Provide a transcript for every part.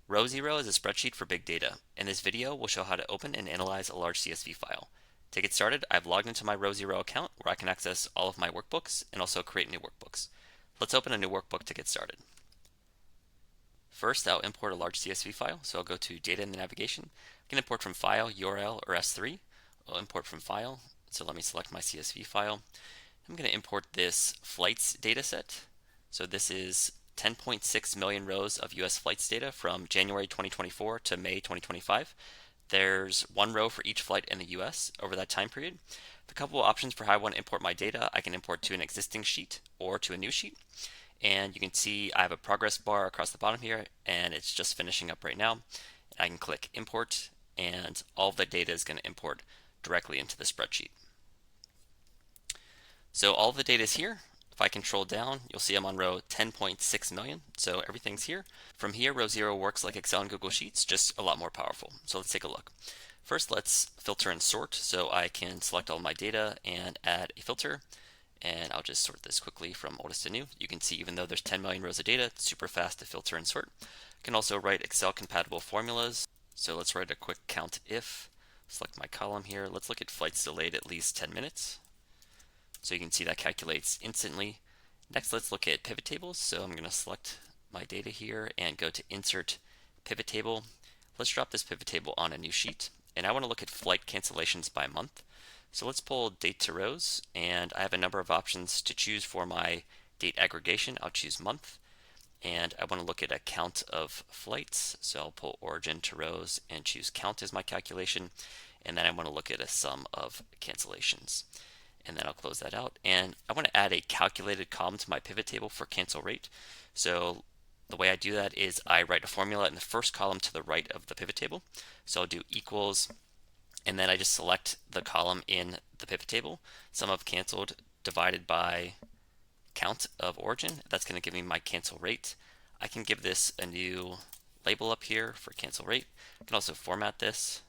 Row 0 is a spreadsheet for big data. In this video, we'll show how to open and analyze a large CSV file. To get started, I've logged into my Row 0 account where I can access all of my workbooks and also create new workbooks. Let's open a new workbook to get started. First, I'll import a large CSV file, so I'll go to Data in the navigation. I can import from File, URL, or S3. I'll import from File, so let me select my CSV file. I'm going to import this flights dataset. So this is 10.6 million rows of US flights data from January 2024 to May 2025. There's one row for each flight in the US over that time period. A couple of options for how I want to import my data. I can import to an existing sheet or to a new sheet. And you can see I have a progress bar across the bottom here, and it's just finishing up right now. I can click import, and all of the data is going to import directly into the spreadsheet. So all of the data is here. If I control down, you'll see I'm on row 10.6 million. So everything's here. From here, row 0 works like Excel and Google Sheets, just a lot more powerful. So let's take a look. First, let's filter and sort. So I can select all my data and add a filter. And I'll just sort this quickly from oldest to new. You can see even though there's 10 million rows of data, it's super fast to filter and sort. I can also write Excel compatible formulas. So let's write a quick count if. Select my column here. Let's look at flights delayed at least 10 minutes. So you can see that calculates instantly. Next, let's look at pivot tables. So I'm going to select my data here and go to Insert Pivot Table. Let's drop this pivot table on a new sheet. And I want to look at flight cancellations by month. So let's pull date to rows, and I have a number of options to choose for my date aggregation. I'll choose month, and I want to look at a count of flights. So I'll pull origin to rows and choose count as my calculation. And then I want to look at a sum of cancellations. And then I'll close that out. And I want to add a calculated column to my pivot table for cancel rate. So the way I do that is I write a formula in the first column to the right of the pivot table. So I'll do equals, and then I just select the column in the pivot table, sum of canceled divided by count of origin. That's going to give me my cancel rate. I can give this a new label up here for cancel rate. I can also format this.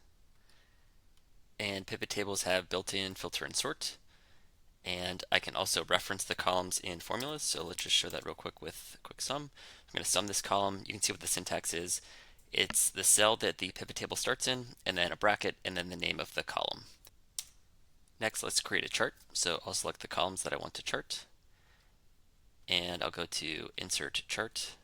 And pivot tables have built-in filter and sort. And I can also reference the columns in formulas. So let's just show that real quick with a quick sum. I'm going to sum this column. You can see what the syntax is. It's the cell that the pivot table starts in, and then a bracket, and then the name of the column. Next, let's create a chart. So I'll select the columns that I want to chart. And I'll go to Insert Chart.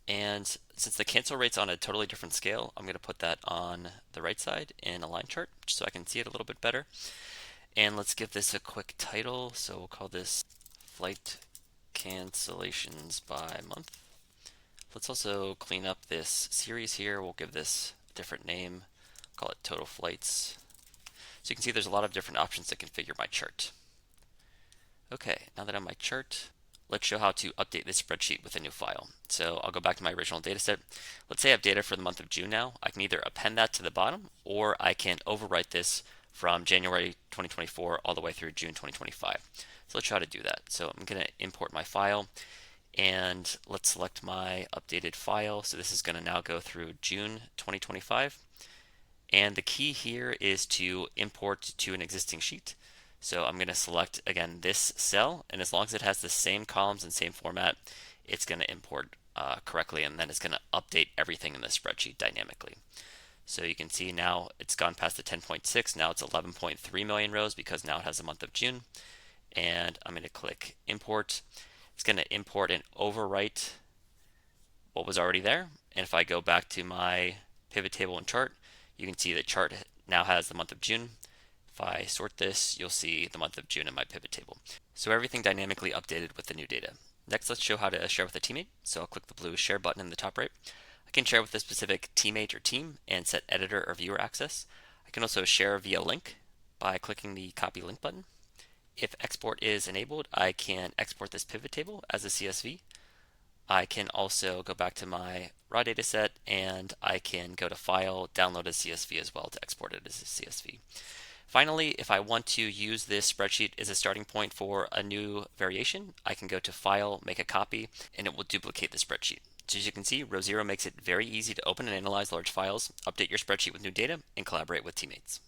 And since the cancel rate's on a totally different scale, I'm going to put that on the right side in a line chart, just so I can see it a little bit better. And let's give this a quick title. So we'll call this Flight Cancellations by Month. Let's also clean up this series here. We'll give this a different name, call it Total Flights. So you can see there's a lot of different options to configure my chart. Okay, now that I'm on my chart, let's show how to update this spreadsheet with a new file. So I'll go back to my original data set. Let's say I have data for the month of June now. I can either append that to the bottom, or I can overwrite this from January 2024 all the way through June 2025. So let's try to do that. So I'm going to import my file, and let's select my updated file. So this is going to now go through June 2025. And the key here is to import to an existing sheet. So I'm going to select, again, this cell, and as long as it has the same columns and same format, it's going to import correctly, and then it's going to update everything in the spreadsheet dynamically. So you can see now it's gone past the 10.6, now it's 11.3 million rows because now it has the month of June. And I'm going to click import. It's going to import and overwrite what was already there. And if I go back to my pivot table and chart, you can see the chart now has the month of June. If I sort this, you'll see the month of June in my pivot table. So everything dynamically updated with the new data. Next, let's show how to share with a teammate. So I'll click the blue share button in the top right. I can share with a specific teammate or team and set editor or viewer access. I can also share via link by clicking the copy link button. If export is enabled, I can export this pivot table as a CSV. I can also go back to my raw data set, and I can go to File, download a CSV as well to export it as a CSV. Finally, if I want to use this spreadsheet as a starting point for a new variation, I can go to File, make a copy, and it will duplicate the spreadsheet. So as you can see, Row 0 makes it very easy to open and analyze large files, update your spreadsheet with new data, and collaborate with teammates.